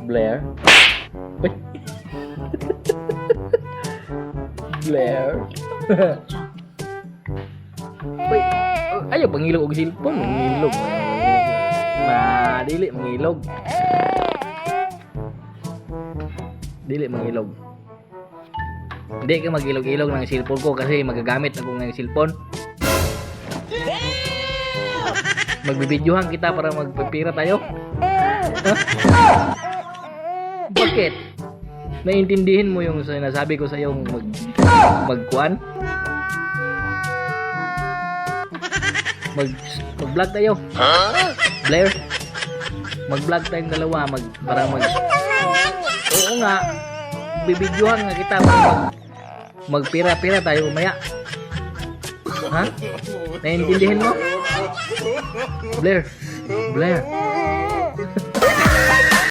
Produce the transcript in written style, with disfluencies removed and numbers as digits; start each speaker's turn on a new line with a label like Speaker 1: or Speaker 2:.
Speaker 1: Blair? Uy. Blair? Uy, ayaw pangilog og cellphone, mangilog. Dili mangilog. Dili mangilog. Hindi ka mag-ilog-ilog ng cellphone ko kasi magagamit ako ng cellphone. Magbibidyohan kita para magpapira tayo. Huh? Bakit? Naiintindihin mo yung sinasabi ko sa iyo magkuan? Mag-vlog tayo. Blair. Mag-vlog tayong dalawa Oo nga. Bibidyohan nga kita para magpira-pira tayo umaya. Ha? Naiintindihan mo? Blair.